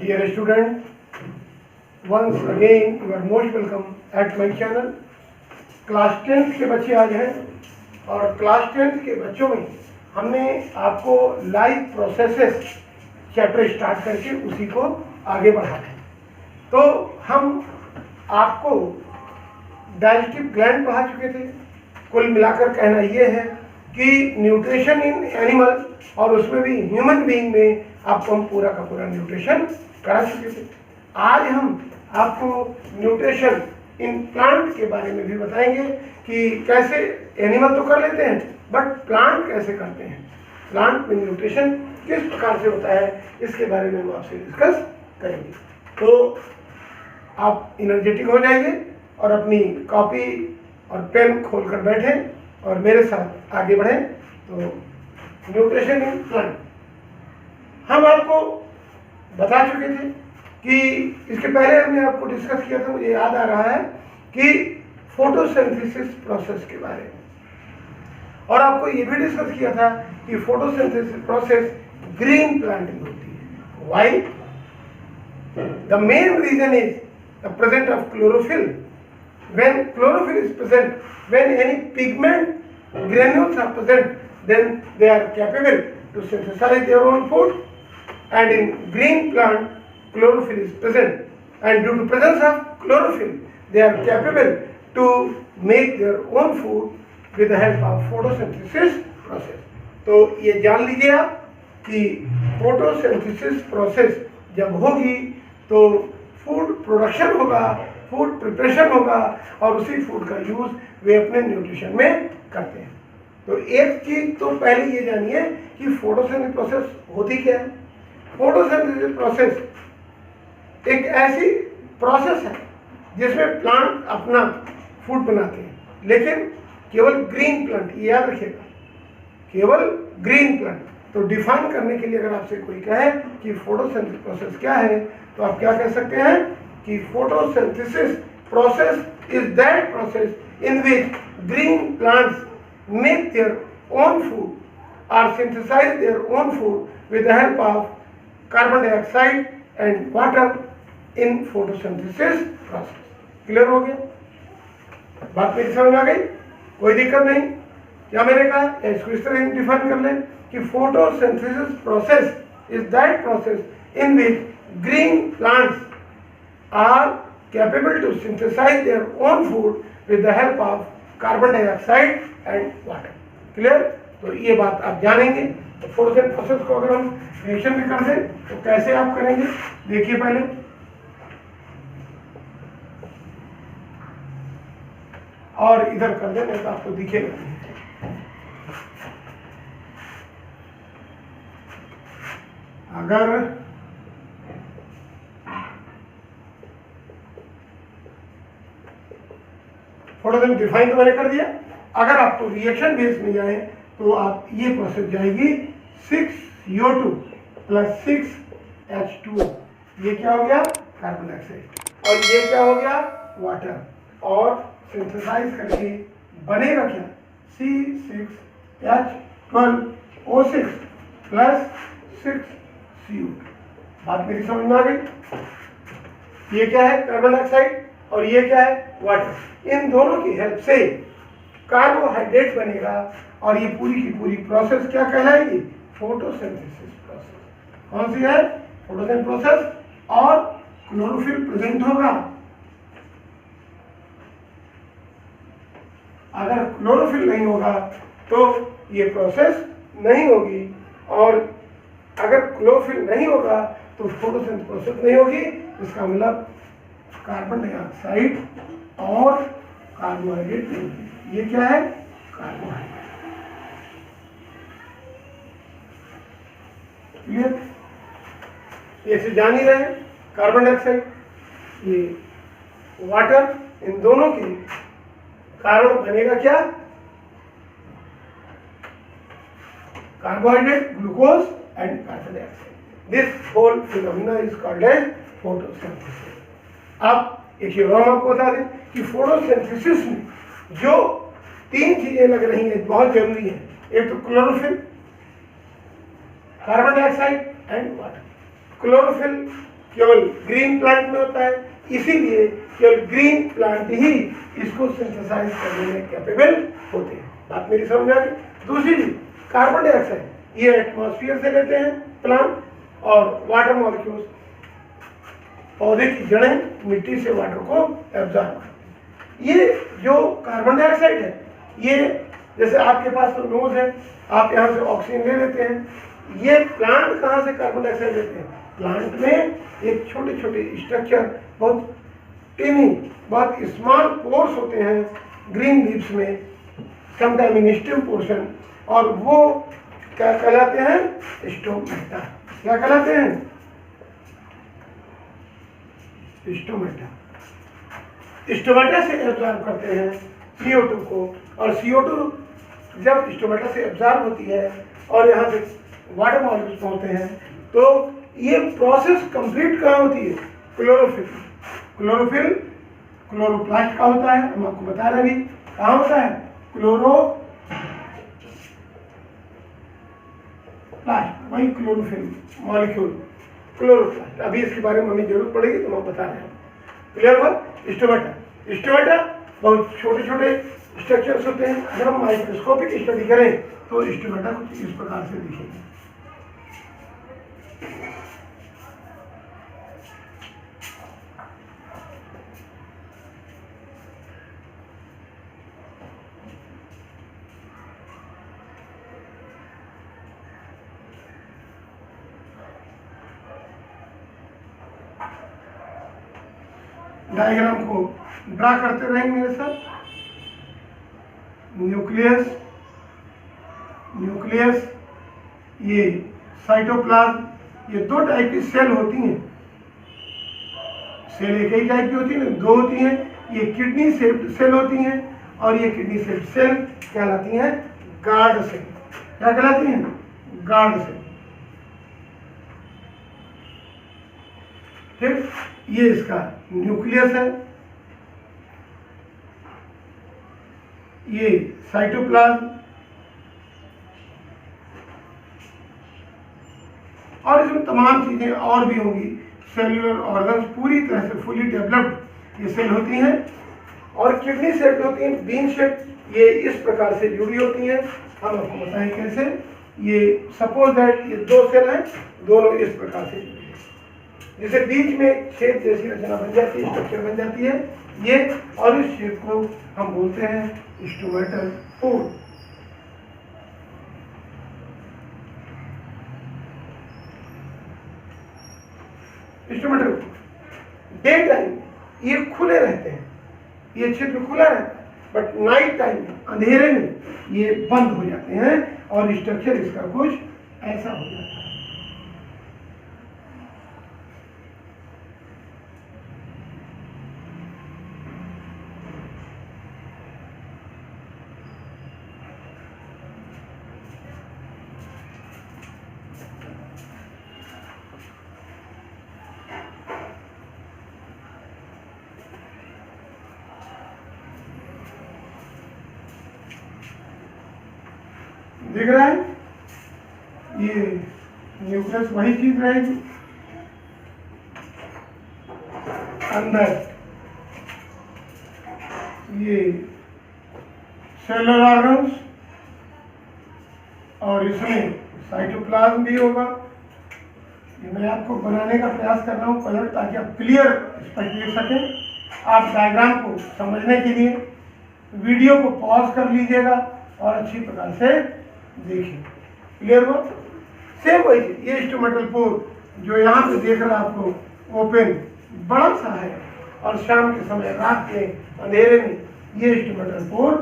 Dear student, once again you are most welcome at my channel. Class 10th के बच्चे आज हैं और क्लास 10th के बच्चों में हमने आपको लाइफ प्रोसेसेस चैप्टर स्टार्ट करके उसी को आगे बढ़ा है। तो हम आपको डाइजेस्टिव ग्लैंड पढ़ा चुके थे। कुल मिलाकर कहना ये है कि न्यूट्रिशन इन एनिमल और उसमें भी ह्यूमन बीइंग में आपको हम पूरा का पूरा न्यूट्रिशन करा चुके थे। आज हम आपको न्यूट्रिशन इन प्लांट के बारे में भी बताएंगे कि कैसे एनिमल तो कर लेते हैं बट प्लांट कैसे करते हैं, प्लांट में न्यूट्रिशन किस प्रकार से होता है, इसके बारे में हम आपसे डिस्कस करेंगे। तो आप एनर्जेटिक हो जाइए और अपनी कॉपी और पेन खोलकर बैठें और मेरे साथ आगे बढ़ें। तो न्यूट्रिशन इन प्लांट हम आपको बता चुके थे कि इसके पहले हमने आपको डिस्कस किया था, मुझे याद आ रहा है कि फोटोसिंथेसिस प्रोसेस के बारे में, और आपको ये भी डिस्कस किया था कि फोटोसिंथेसिस प्रोसेस ग्रीन प्लांट में होती है। Why? The main reason is the presence of chlorophyll. When chlorophyll is present, when any pigment granules are present, then they are capable to synthesize their own food. And in green plant, chlorophyll is present, and due to presence of chlorophyll, they are capable to make their own food with the help of photosynthesis process. तो ये जान लीजिए आप कि photosynthesis process जब होगी तो food production होगा, फूड प्रिपरेशन होगा और उसी फूड का यूज वे अपने न्यूट्रिशन में करते हैं। तो एक चीज तो पहले ये जानिए कि फोटोसिंथेसिस प्रोसेस होती क्या है। फोटोसिंथेसिस प्रोसेस एक ऐसी प्रोसेस है जिसमें प्लांट अपना फूड बनाते हैं, लेकिन केवल ग्रीन प्लांट, ये याद रखिएगा, केवल ग्रीन प्लांट। तो डिफाइन करने के लिए अगर आपसे कोई कहे कि फोटोसिंथेसिस प्रोसेस क्या है तो आप क्या कह सकते हैं कि photosynthesis process is that process in which green plants make their own food or synthesize their own food with the help of carbon dioxide and water in photosynthesis process. Clear हो गया? बात मेरी समझ आ गई? कोई दिक्कत नहीं? क्या मैंने कहा या इसको इस तरह डिफाइन कर लें कि photosynthesis process is that process in which green plants are capable to synthesize their own food with the help of carbon dioxide and water. Clear? तो ये बात आप जानेंगे। तो फोटोसिंथेसिस प्रोसेस को अगर हम रिएक्शन में कर दें तो कैसे आप करेंगे, देखिए पहले और इधर कर दें नहीं तो आपको दिखेगा। अगर फोटोसिंथेसिस डिफाइन तो मैंने कर दिया। अगर आपको रिएक्शन बेस में जाए तो आप ये प्रोसेस जाएगी 6CO2 + 6H2O। ये क्या हो गया? Carbon dioxide. और ये क्या हो गया? वाटर। और सिंथेसाइज करके बनेगा क्या? C6H12O6 + 6CO2। बात मेरी समझ में आ गई? ये क्या है? Carbon dioxide. और ये क्या है? वाटर। इन दोनों की हेल्प से कार्बोहाइड्रेट बनेगा और ये पूरी की पूरी प्रोसेस क्या कहलाएगी? Photosynthesis process. कौन सी है? Photosynthesis process. और क्लोरोफिल प्रेजेंट होगा। अगर क्लोरोफिल नहीं होगा तो ये प्रोसेस नहीं होगी, और अगर क्लोरोफिल नहीं होगा तो फोटोसिंथेसिस प्रोसेस नहीं होगी। इसका मतलब कार्बन डाइऑक्साइड और कार्बोहाइड्रेट नहीं है। ये क्या है? कार्बोहाइड्रेट। क्लियर? ये से जान ही रहे, कार्बन डाइऑक्साइड, ये वाटर, इन दोनों के कारण बनेगा क्या? Carbohydrate, glucose and carbon dioxide. This whole phenomena is called as photosynthesis. अब एक और आपको बता दें कि फोटोसिंथेसिस में जो तीन चीजें लग रही हैं बहुत जरूरी है। एक तो chlorophyll, carbon dioxide and water. Chlorophyll केवल ग्रीन प्लांट में होता है, इसीलिए केवल ग्रीन प्लांट ही इसको सिंथेसाइज करने में कैपेबल होते हैं। बात मेरी समझ में आ गई। दूसरी चीज, कार्बन डाइऑक्साइड ये एटमॉस्फेयर से लेते हैं प्लांट, और वाटर मॉलिक्यूल्स पौधे की जड़ें मिट्टी से वाटर को एब्जॉर्ब करती हैं। ये जो कार्बन डाइऑक्साइड है, ये जैसे आपके पास तो नोज है, आप यहाँ से ऑक्सीजन ले लेते हैं, ये प्लांट कहाँ से कार्बन डाइऑक्साइड लेते हैं? प्लांट में एक छोटे छोटे स्ट्रक्चर, बहुत टिनी, बहुत स्मॉल पोर्स होते हैं ग्रीन लीव्स में, समटाइम इन स्टेम पोर्शन, और वो क्या कहलाते हैं? स्टोमेटा। क्या कहलाते हैं? स्टोमेटा। स्टोमेटा से एब्जॉर्ब करते हैं CO2 को, और CO2 जब स्टोमेटा से एब्जॉर्ब होती है और यहाँ से वाटर मॉलिक्यूल्स पहुँचते हैं, तो ये प्रोसेस कंप्लीट कहाँ होती है? क्लोरोफिल। क्लोरोफिल क्लोरोप्लास्ट का होता है, हम आपको बता रहे हैं। कहाँ होता है? क्लोरोप्लास्ट, वही क्लोरोफिल मॉलिक्यूल, क्लोरोप्लास्ट। अभी इसके बारे में हमें जरूरत पड़ेगी तो हम बता रहे हैं। क्लियर हुआ? स्टोमेटा। स्टोमेटा बहुत छोटे छोटे स्ट्रक्चर्स होते हैं। अगर हम माइक्रोस्कोपिक स्टडी करें तो स्टोमेटा कुछ इस प्रकार से दिखेगा। डायग्राम को ड्रा करते रहेंगे मेरे साथ। न्यूक्लियस, न्यूक्लियस, ये साइटोप्लाज्म, ये दो टाइप की सेल होती हैं। सेल एक ही टाइप की होती है, दो होती हैं। ये किडनी शेप्ड सेल होती हैं, और ये किडनी शेप्ड सेल कहलाती हैं गार्ड सेल। क्या कहलाती हैं? Guard cell. ठीक, ये इसका न्यूक्लियस है, ये साइटोप्लाज्म, और इसमें तमाम चीजें और भी होंगी। सेलुलर ऑर्गन्स पूरी तरह से फुली डेवलप्ड ये सेल होती हैं, और किडनी शेप्ड होती हैं, बीन शेप्ड। ये इस प्रकार से जुड़ी होती हैं। हम आपको बताएं कैसे। ये सपोज दैट ये दो सेल हैं, दोनों इस प्रकार से जुड़ी हैं, जैसे बीच में छेद जैसी रचना बन जाती है, स्ट्रक्चर बन जाती है ये, और इस शेप को हम बोलते हैं stomatal pore. Stomatal day time ये खुले रहते हैं, ये क्षेत्र खुला रहता है, बट नाइट टाइम अंधेरे में ये बंद हो जाते हैं, और स्ट्रक्चर इसका कुछ ऐसा हो जाता है। दिख रहा है? ये न्यूक्लियस वही चीज रहेगी। अंदर ये सेलुलर ऑर्गन्स, और इसमें साइटोप्लाज्म भी होगा। ये मैं आपको बनाने का प्रयास कर रहा हूँ कलर, ताकि आप क्लियर स्पष्ट देख सकें। आप डायग्राम को समझने के लिए वीडियो को पॉज कर लीजिएगा और अच्छी प्रकार से देखिए। क्लियर हुआ? सेम वही चीज, ये स्टोमेटल पोर जो यहाँ पे देख रहा है आपको ओपन बड़ा सा है, और शाम के समय रात के अंधेरे में ये स्टोमेटल पोर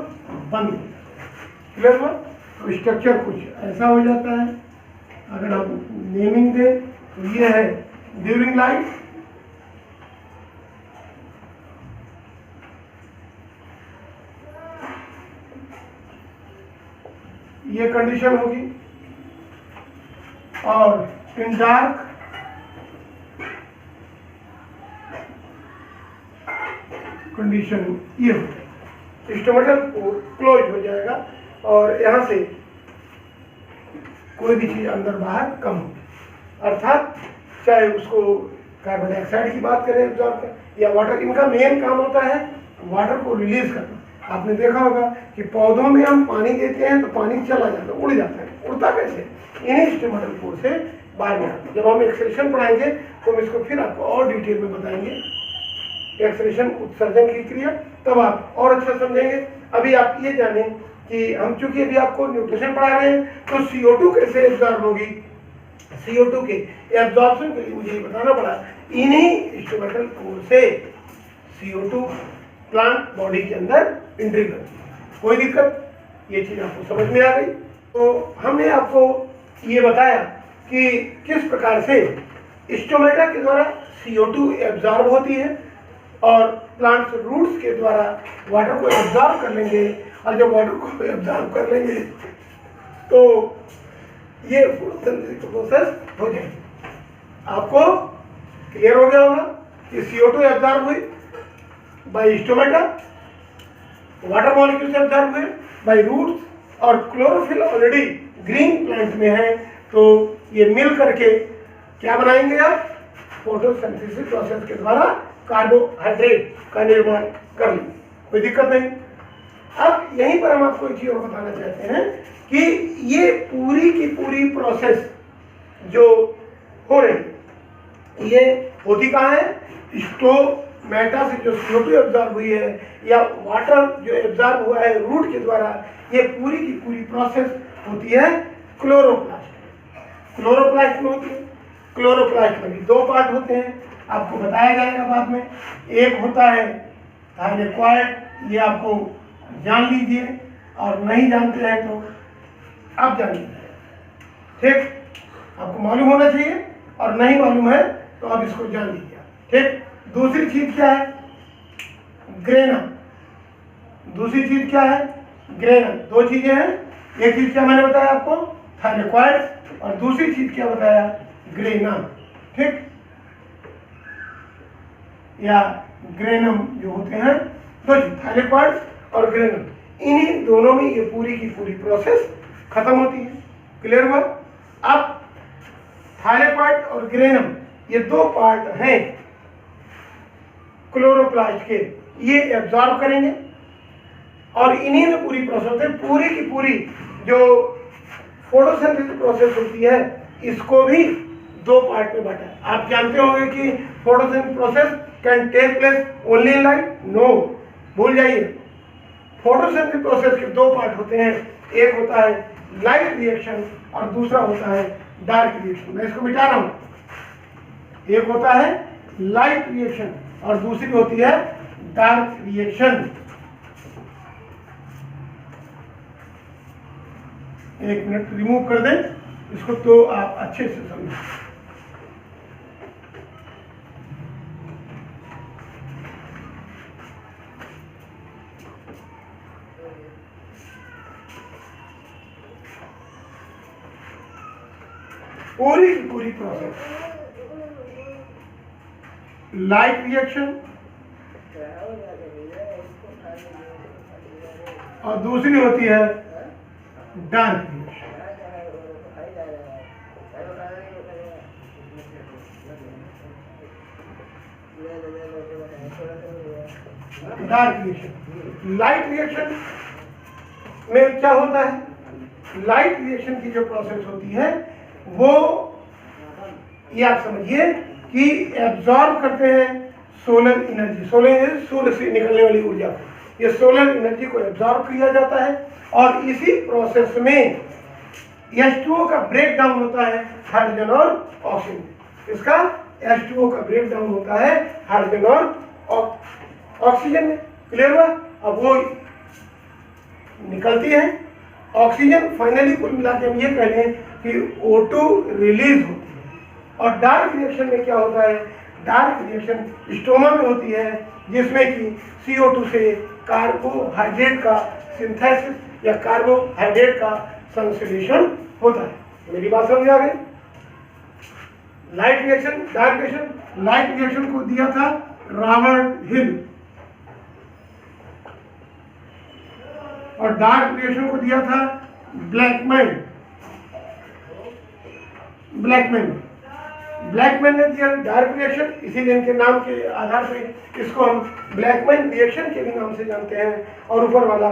बंद हो जाता है। क्लियर हुआ? तो स्ट्रक्चर कुछ ऐसा हो जाता है। अगर हम नेमिंग दें तो ये है ड्यूरिंग लाइफ, ये कंडीशन होगी, और इन डार्क कंडीशन ये हो, स्टोमेटल पोर क्लोज हो जाएगा, और यहाँ से कोई भी चीज अंदर बाहर कम होगी। अर्थात चाहे उसको कार्बन डाइऑक्साइड की बात करें एब्जॉर्ब कर, या वाटर, इनका मेन काम होता है वाटर को रिलीज करना। आपने देखा होगा कि पौधों में हम पानी देते हैं तो पानी चला जाता है, उड़ जाता है। उड़ता कैसे? इन्हीं स्टोमेटल पोर से बाहर निकलता है। जब हम एक्सक्रीशन पढ़ाएंगे तो हम इसको फिर आपको और डिटेल में बताएंगे, एक्सक्रीशन उत्सर्जन की क्रिया, तब आप और अच्छा समझेंगे। अभी आप ये जानें कि हम चूंकि अभी आपको न्यूट्रिशन पढ़ा रहे हैं तो CO2 कैसे एब्जॉर्ब होगी। CO2 के एब्जॉर्प्शन के लिए मुझे ये बताना पड़ा, इन्हीं स्टोमेटल पोर से CO2 प्लांट बॉडी के अंदर एंट्री करती है। कोई दिक्कत? ये चीज आपको समझ में आ गई। तो हमने आपको ये बताया कि किस प्रकार से स्टोमेटा के द्वारा CO2 एब्जॉर्ब होती है और प्लांट्स रूट्स के द्वारा वाटर को एब्जॉर्ब कर लेंगे, और जब वाटर को एब्जॉर्ब कर लेंगे तो ये फोटोसिंथेसिस प्रोसेस हो जाएगी। आपको क्लियर हो गया होगा कि CO2 एब्जॉर्ब हुई by stomata, water molecules absorb हुए बाय रूट्स, और क्लोरोफिल ऑलरेडी ग्रीन प्लांट में है, तो ये मिल करके क्या बनाएंगे आप? फोटोसिंथेसिस प्रोसेस के द्वारा कार्बोहाइड्रेट का निर्माण कर लेंगे। कोई दिक्कत नहीं। अब यहीं पर हम आपको एक चीज और बताना चाहते हैं कि ये पूरी की पूरी प्रोसेस जो हो रही ये होती कहाँ है? स्टोमेटा से जो CO2 एब्जॉर्ब हुई है या वाटर जो एब्जॉर्ब हुआ है रूट के द्वारा, ये पूरी की पूरी प्रोसेस होती है क्लोरोप्लास्ट। क्लोरोप्लास्ट में होती है। क्लोरोप्लास्ट में भी दो पार्ट होते हैं, आपको बताया जाएगा बाद में। एक होता है थाइलेक्वाइड, ये आपको जान लीजिए, और नहीं जानते हैं तो आप जान लीजिए, ठीक? आपको मालूम होना चाहिए, और नहीं मालूम है तो आप इसको जान लीजिए, ठीक? दूसरी चीज क्या है? ग्रेनम। दूसरी चीज क्या है? ग्रेनम। दो चीजें हैं। एक चीज क्या मैंने बताया आपको? थाइलेक्वाइड, और दूसरी चीज क्या बताया? ग्रेनम, ठीक? या ग्रेनम जो होते हैं, दो चीज, थाइलेक्वाइड और ग्रेनम, इन्हीं दोनों में ये पूरी की पूरी प्रोसेस खत्म होती है। क्लियर हुआ? अब थाइलेक्वाइड और ग्रेनम ये दो पार्ट हैं क्लोरोप्लास्ट के, ये एब्जॉर्ब करेंगे और इन्हीं में पूरी प्रोसेस है। पूरी की पूरी जो फोटोसिंथेसिस प्रोसेस होती है इसको भी दो पार्ट में बांटा है। आप जानते होंगे कि photosynthesis process can take place only in light? No, भूल जाइए। फोटोसिंथेसिस प्रोसेस के दो पार्ट होते हैं, एक होता है लाइट रिएक्शन और दूसरा होता है डार्क रिएक्शन। मैं इसको मिटा रहा हूं। एक होता है लाइट रिएक्शन और दूसरी होती है डार्क रिएक्शन। एक मिनट रिमूव कर दें इसको तो आप अच्छे से समझें। पूरी की पूरी प्रोसेस लाइट रिएक्शन और दूसरी होती है dark reaction. Dark reaction, light reaction में क्या होता है? लाइट रिएक्शन की जो प्रोसेस होती है वो ये आप समझिए कि एब्जॉर्ब करते हैं सोलर एनर्जी। सोलर एनर्जी सूर्य से निकलने वाली ऊर्जा को, ये सोलर एनर्जी को एब्जॉर्ब किया जाता है और इसी प्रोसेस में H2O का ब्रेक डाउन होता है हाइड्रोजन और ऑक्सीजन। इसका H2O का ब्रेक डाउन होता है हाइड्रोजन और ऑक्सीजन में। क्लियर हुआ? अब वो निकलती है ऑक्सीजन। फाइनली कुल मिला के हम ये कह लें कि O2 रिलीज होती है। और डार्क रिएक्शन में क्या होता है? डार्क रिएक्शन स्टोमा में होती है जिसमें कि CO2 से कार्बोहाइड्रेट का सिंथेसिस या कार्बोहाइड्रेट का संश्लेषण होता है। मेरी बात समझ आ गई? Light reaction, dark reaction. Light reaction को दिया था रॉबर्ट हिल और डार्क रिएक्शन को दिया था ब्लैकमैन। ब्लैकमैन ने दिया डार्क रिएक्शन, इसीलिए इनके नाम के आधार पे इसको हम ब्लैकमैन रिएक्शन के भी नाम से जानते हैं। और ऊपर वाला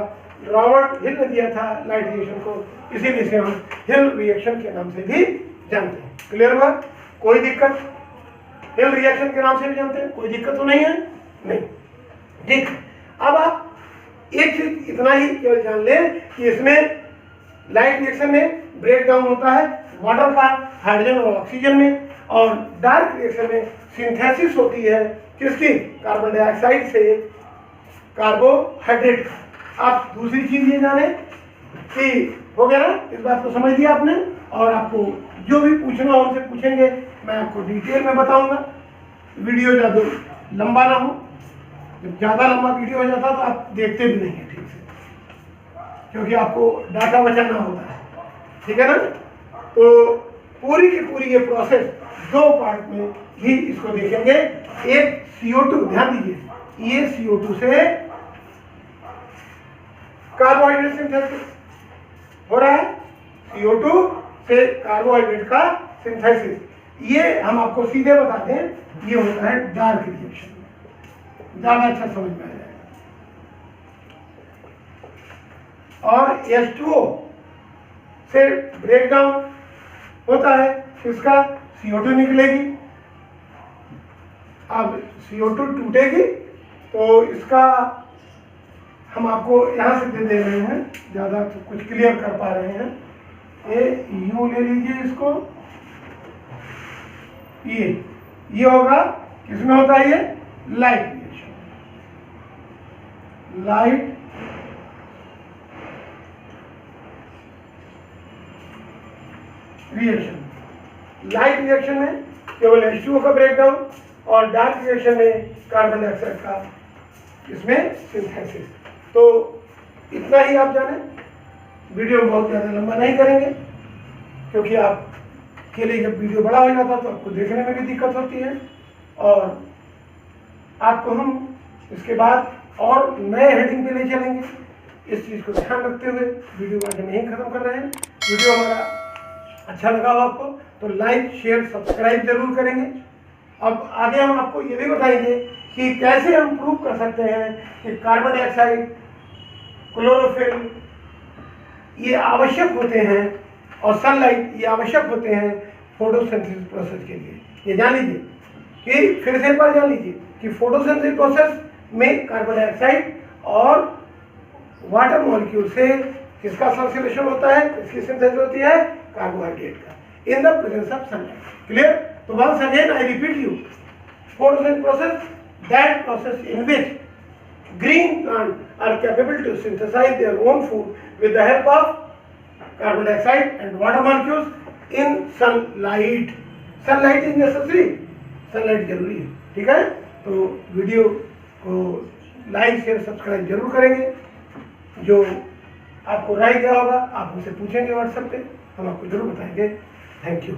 रॉबर्ट हिल ने दिया था लाइट रिएक्शन को, इसीलिए इसे हम हिल रिएक्शन के नाम से भी जानते हैं। क्लियर हुआ? कोई दिक्कत? हिल रिएक्शन के नाम से भी जानते हैं, कोई दिक्कत तो नहीं है? नहीं। ठीक, अब आप एक चीज इतना ही केवल जान लें कि इसमें लाइट रिएक्शन में ब्रेक डाउन होता है वाटर का हाइड्रोजन और ऑक्सीजन में, और डार्क रिएक्शन में सिंथेसिस होती है किसकी? कार्बन डाइऑक्साइड से कार्बोहाइड्रेट का। आप दूसरी चीज ये जाने कि हो गया ना, इस बात को समझ लिया आपने। और आपको जो भी पूछना हो उनसे पूछेंगे, मैं आपको डिटेल में बताऊंगा। वीडियो ज़्यादा लंबा ना हो, जब ज़्यादा लंबा वीडियो हो जाता तो आप देखते भी नहीं हैं ठीक से, क्योंकि आपको डाटा बचाना होता है। ठीक है ना? तो पूरी की पूरी ये प्रोसेस दो पार्ट में भी इसको देखेंगे। एक CO2, ध्यान दीजिए, ये CO2 से कार्बोहाइड्रेट सिंथेसिस हो रहा है, CO2 से कार्बोहाइड्रेट का सिंथेसिस, ये हम आपको सीधे बताते हैं, ये होता है डार्क रिएक्शन में। ज्यादा अच्छा समझ में आ जाएगा। और H2O से ब्रेकडाउन होता है, इसका CO2 निकलेगी। अब CO2 टूटेगी तो इसका हम आपको यहाँ से दे रहे हैं, ज़्यादा तो कुछ क्लियर कर पा रहे हैं। ये यूँ ले लीजिए इसको, ये होगा, किसमें होता है ये? Light reaction. Light reaction, light reaction में केवल H2O का ब्रेकडाउन, और डार्क रिएक्शन में कार्बन डाइऑक्साइड का इसमें सिंथेसिस। तो इतना ही आप जाने, वीडियो बहुत ज़्यादा लंबा नहीं करेंगे, क्योंकि आप के लिए जब वीडियो बड़ा हो जाता तो आपको देखने में भी दिक्कत होती है। और आपको हम इसके बाद और नए हेडिंग पे ले चलेंगे। इस चीज़ को ध्यान रखते हुए वीडियो आज हम यहीं ख़त्म कर रहे हैं। वीडियो हमारा अच्छा लगा हो आपको तो लाइक शेयर सब्सक्राइब जरूर करेंगे। अब आगे हम आपको ये भी बताएंगे कि कैसे हम प्रूव कर सकते हैं कि कार्बन डाइऑक्साइड, क्लोरोफिल ये आवश्यक होते हैं, और सनलाइट ये आवश्यक होते हैं फोटोसिंथेसिस प्रोसेस के लिए। ये जान लीजिए कि फिर से एक बार जान लीजिए कि फोटोसिंथेसिस प्रोसेस में कार्बन डाइऑक्साइड और वाटर मॉलिक्यूल से किसका संश्लेषण होता है, किसकी सिंथेसिस होती है? कार्बोहाइड्रेट का, in the presence of sunlight. Clear? तो once again I repeat you, photosynthesis process, that process in which green plants are capable to synthesize their own food with the help of carbon dioxide and water molecules in sunlight. Sunlight is necessary, sunlight जरूरी है। ठीक है? तो video को like share subscribe जरूर करेंगे। जो आपको राय दिया होगा आप हमसे पूछेंगे व्हाट्सएप पे, हम आपको जरूर बताएंगे। Thank you.